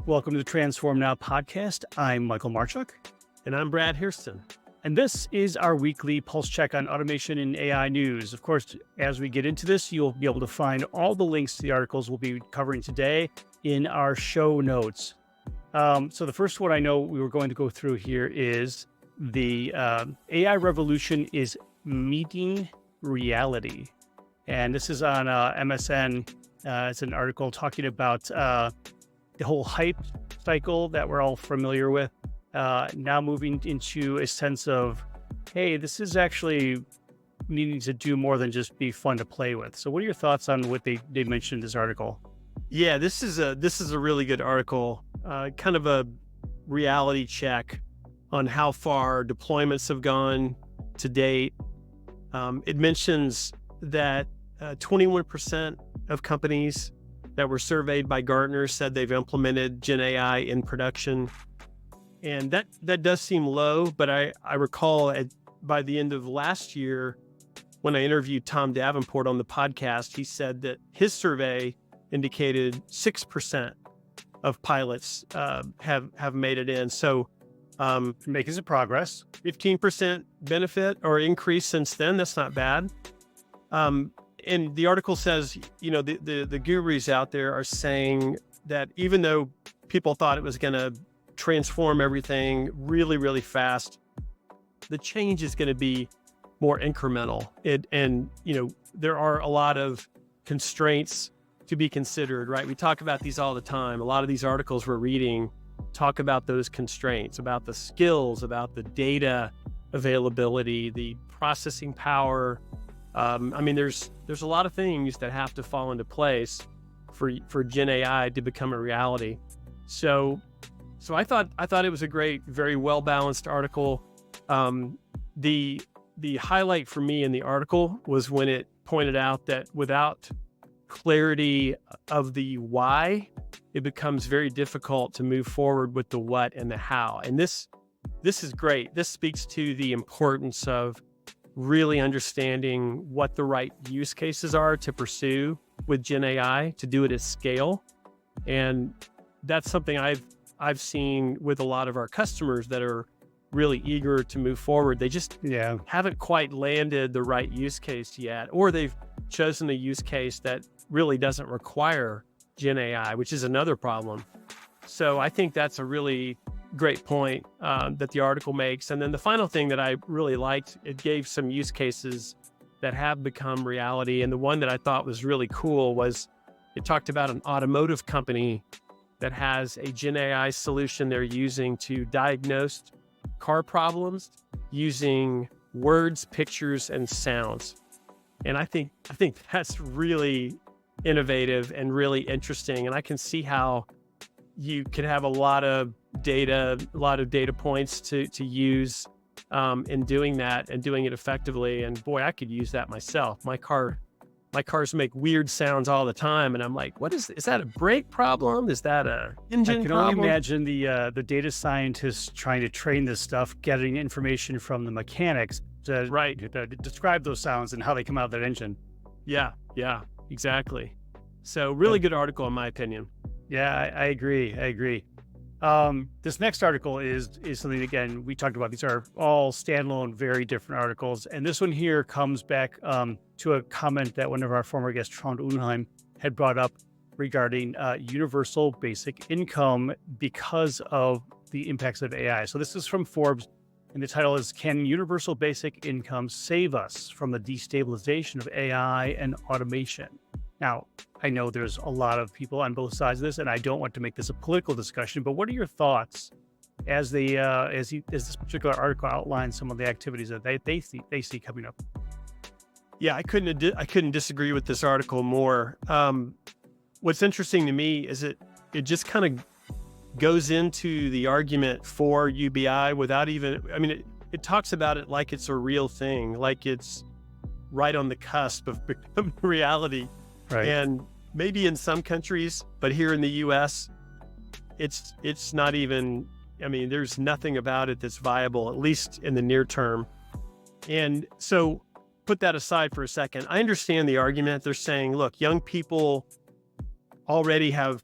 Welcome to the Transform Now podcast. I'm Michael Marchuk. And I'm Brad Hairston. And this is our weekly pulse check on automation and AI news. Of course, as we get into this, you'll be able to find all the links to the articles we'll be covering today in our show notes. So the first one I know we were going to go through here is the AI revolution is meeting reality. And this is on MSN. It's an article talking about the whole hype cycle that we're all familiar with, now moving into a sense of, hey, this is actually needing to do more than just be fun to play with. So what are your thoughts on what they mentioned in this article? Yeah, this is a really good article, kind of a reality check on how far deployments have gone to date. It mentions that 21% of companies that were surveyed by Gartner said they've implemented Gen AI in production. And that does seem low, but I recall by the end of last year, when I interviewed Tom Davenport on the podcast, he said that his survey indicated 6% of pilots have made it in. So making some progress. 15% benefit or increase since then. That's not bad. And the article says, you know, the gurus out there are saying that even though people thought it was going to transform everything really, really fast, the change is going to be more incremental. And, you know, there are a lot of constraints to be considered, right? We talk about these all the time. A lot of these articles we're reading talk about those constraints, about the skills, about the data availability, the processing power. I mean, there's a lot of things that have to fall into place for Gen AI to become a reality. So I thought it was a great, very well balanced article. The highlight for me in the article was when it pointed out that without clarity of the why, it becomes very difficult to move forward with the what and the how. And this is great. This speaks to the importance of really understanding what the right use cases are to pursue with Gen AI to do it at scale. And that's something I've seen with a lot of our customers that are really eager to move forward. They just haven't quite landed the right use case yet, or they've chosen a use case that really doesn't require Gen AI, which is another problem. So I think that's a really great point that the article makes. And then the final thing that I really liked, it gave some use cases that have become reality. And the one that I thought was really cool was it talked about an automotive company that has a Gen AI solution they're using to diagnose car problems using words, pictures, and sounds. And I think that's really innovative and really interesting. And I can see how you could have a lot of data points to use in doing that and doing it effectively. And boy, I could use that myself. My cars make weird sounds all the time, and I'm like, "What is that? A brake problem? Is that a engine problem?" I can only imagine the data scientists trying to train this stuff, getting information from the mechanics to describe those sounds and how they come out of that engine. Yeah, exactly. So really good article in my opinion. Yeah, I agree. This next article is something, again, we talked about. These are all standalone, very different articles. And this one here comes back to a comment that one of our former guests, Trond Unheim, had brought up regarding universal basic income because of the impacts of AI. So this is from Forbes, and the title is, "Can Universal Basic Income Save Us from the Destabilization of AI and Automation?" Now, I know there's a lot of people on both sides of this, and I don't want to make this a political discussion, but what are your thoughts as this particular article outlines some of the activities that they see coming up? Yeah, I couldn't disagree with this article more. What's interesting to me is it just kind of goes into the argument for UBI without even, I mean, it talks about it like it's a real thing, like it's right on the cusp of becoming reality. Right. And maybe in some countries, but here in the US, it's not even, I mean, there's nothing about it that's viable, at least in the near term. And so put that aside for a second. I understand the argument. They're saying, look, young people already have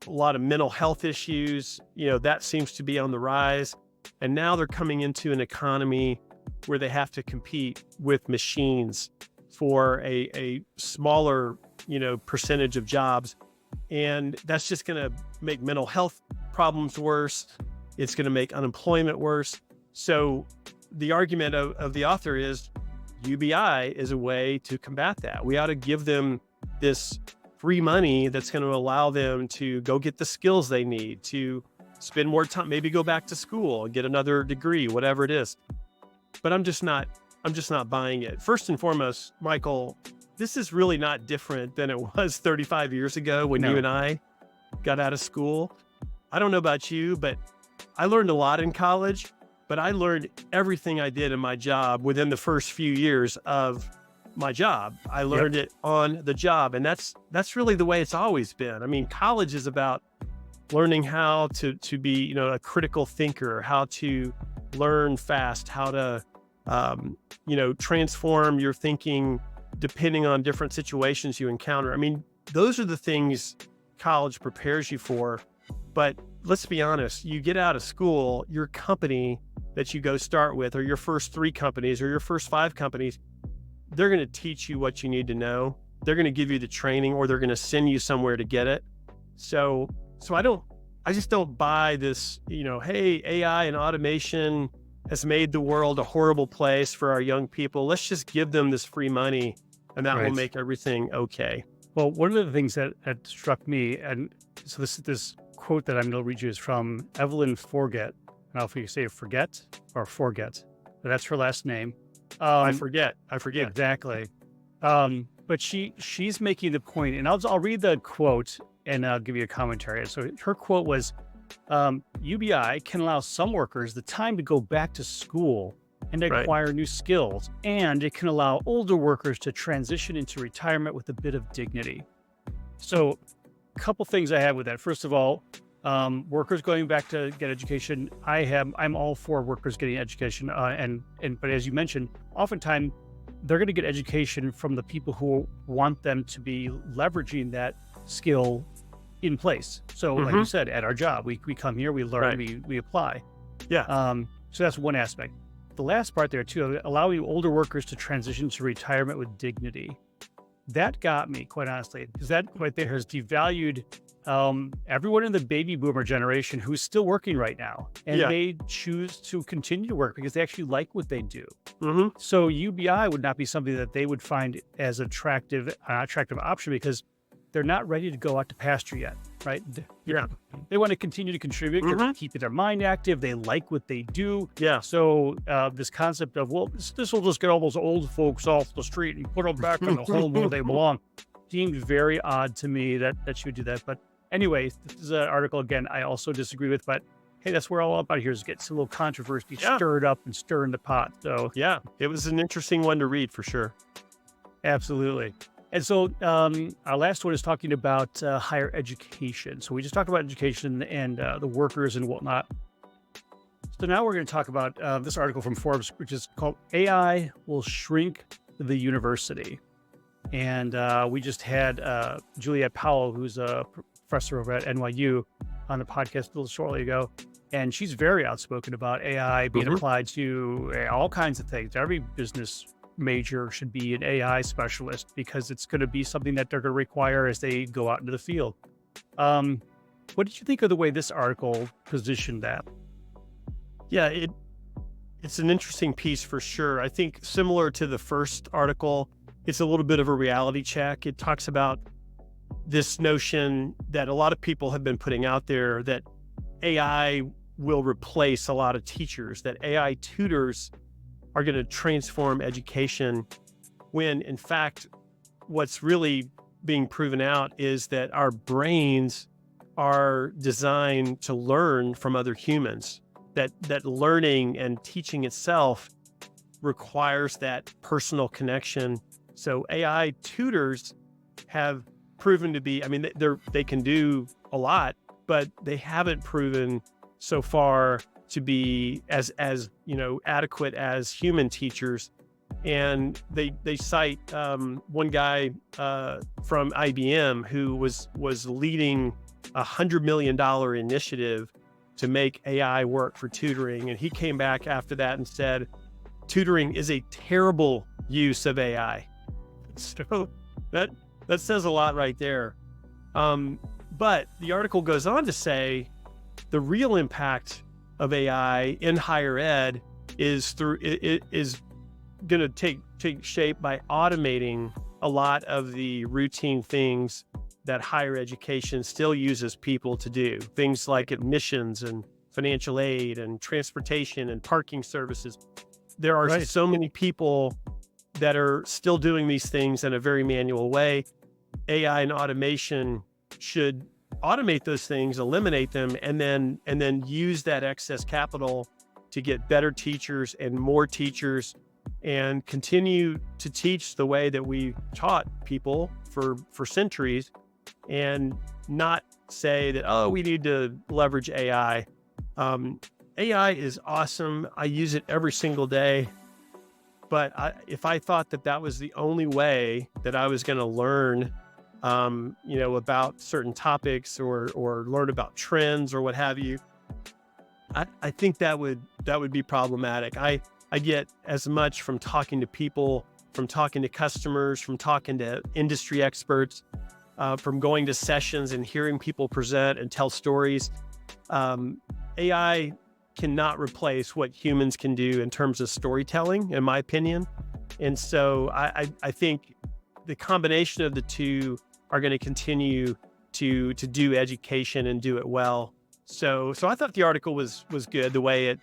a lot of mental health issues. That seems to be on the rise. And now they're coming into an economy where they have to compete with machines for a smaller, percentage of jobs. And that's just going to make mental health problems worse. It's going to make unemployment worse. So the argument of the author is UBI is a way to combat that. We ought to give them this free money that's going to allow them to go get the skills they need, to spend more time, maybe go back to school, get another degree, whatever it is. But I'm just not buying it. First and foremost, Michael, this is really not different than it was 35 years ago when you and I got out of school. I don't know about you, but I learned a lot in college, but I learned everything I did in my job within the first few years of my job. I learned it on the job. And that's really the way it's always been. I mean, college is about learning how to be, a critical thinker, how to learn fast, how to, transform your thinking depending on different situations you encounter. I mean, those are the things college prepares you for. But let's be honest, you get out of school, your company that you go start with, or your first 3 companies or your first 5 companies, they're going to teach you what you need to know. They're going to give you the training, or they're going to send you somewhere to get it. So I just don't buy this, hey, AI and automation has made the world a horrible place for our young people. Let's just give them this free money and that will make everything okay. Well, one of the things that struck me, and so this quote that I'm going to read you is from Evelyn Forget. I don't know if you say forget or forget, but that's her last name. I forget. Exactly. But she's making the point, and I'll read the quote and I'll give you a commentary. So her quote was, UBI can allow some workers the time to go back to school and acquire new skills, and it can allow older workers to transition into retirement with a bit of dignity. So a couple things I have with that. First of all, workers going back to get education. I'm all for workers getting education. But as you mentioned, oftentimes they're going to get education from the people who want them to be leveraging that skill in place. So like you said, at our job, we come here, we learn, we apply. Yeah. So that's one aspect. The last part there too, allowing older workers to transition to retirement with dignity. That got me, quite honestly, because that right there has devalued everyone in the baby boomer generation who's still working right now. And they choose to continue to work because they actually like what they do. So UBI would not be something that they would find as attractive option because they're not ready to go out to pasture yet, right? Yeah. They want to continue to contribute, keep their mind active. They like what they do. Yeah. So this concept of, well, this will just get all those old folks off the street and put them back in the home where they belong seemed very odd to me that she would do that. But anyway, this is an article, again, I also disagree with, but hey, that's where all about here is get a little controversy stirred up and stir in the pot. So yeah, it was an interesting one to read for sure. Absolutely. And so our last one is talking about higher education. So we just talked about education and the workers and whatnot. So now we're going to talk about this article from Forbes, which is called AI Will Shrink the University. And we just had Juliette Powell, who's a professor over at NYU, on the podcast a little shortly ago. And she's very outspoken about AI being applied to all kinds of things. Every business major should be an AI specialist because it's going to be something that they're going to require as they go out into the field. What did you think of the way this article positioned that? Yeah, it's an interesting piece for sure. I think similar to the first article, it's a little bit of a reality check. It talks about this notion that a lot of people have been putting out there that AI will replace a lot of teachers, that AI tutors are going to transform education, when in fact, what's really being proven out is that our brains are designed to learn from other humans, that learning and teaching itself requires that personal connection. So AI tutors have proven to be, I mean, they can do a lot, but they haven't proven so far to be as adequate as human teachers. And they cite one guy from IBM who was leading $100 million initiative to make AI work for tutoring. And he came back after that and said, tutoring is a terrible use of AI. So that says a lot right there. But the article goes on to say the real impact of AI in higher ed is it is going to take shape by automating a lot of the routine things that higher education still uses people to do. Things like admissions and financial aid and transportation and parking services. There are Right. so many people that are still doing these things in a very manual way. AI and automation should automate those things, eliminate them, and then use that excess capital to get better teachers and more teachers and continue to teach the way that we taught people for centuries, and not say that, oh, we need to leverage AI. AI is awesome. I use it every single day. But if I thought that was the only way that I was going to learn, about certain topics or learn about trends or what have you, I think that would be problematic. I get as much from talking to people, from talking to customers, from talking to industry experts, from going to sessions and hearing people present and tell stories. AI cannot replace what humans can do in terms of storytelling, in my opinion. And so I think the combination of the two are going to continue to do education and do it well. So I thought the article was good, the way it,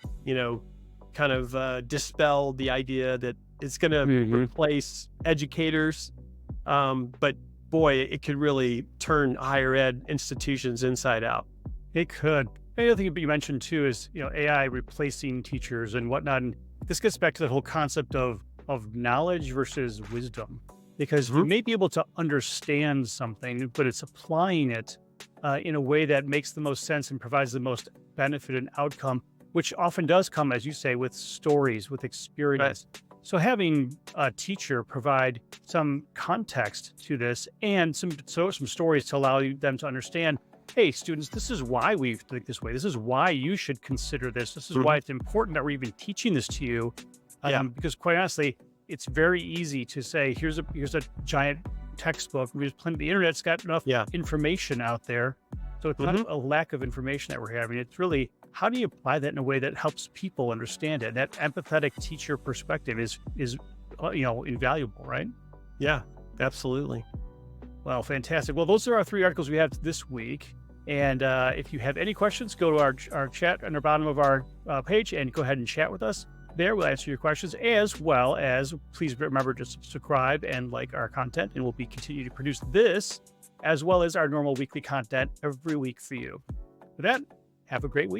kind of dispelled the idea that it's going to replace educators. But boy, it could really turn higher ed institutions inside out. It could. The other thing you mentioned too is, AI replacing teachers and whatnot. And this gets back to the whole concept of knowledge versus wisdom, because you may be able to understand something, but it's applying it in a way that makes the most sense and provides the most benefit and outcome, which often does come, as you say, with stories, with experience. Right. So having a teacher provide some context to this and some stories to allow them to understand, hey, students, this is why we think this way. This is why you should consider this. This is why it's important that we're even teaching this to you. Because quite honestly, it's very easy to say, here's a giant textbook. There's plenty. The internet's got enough information out there. So it's not a lack of information that we're having. It's really, how do you apply that in a way that helps people understand it? That empathetic teacher perspective is invaluable, right? Yeah, absolutely. Well, fantastic. Well, those are our 3 articles we have this week. And if you have any questions, go to our chat on the bottom of our page and go ahead and chat with us. There, we'll answer your questions, as well as please remember to subscribe and like our content, and we'll continue to produce this as well as our normal weekly content every week for you. With that, have a great week.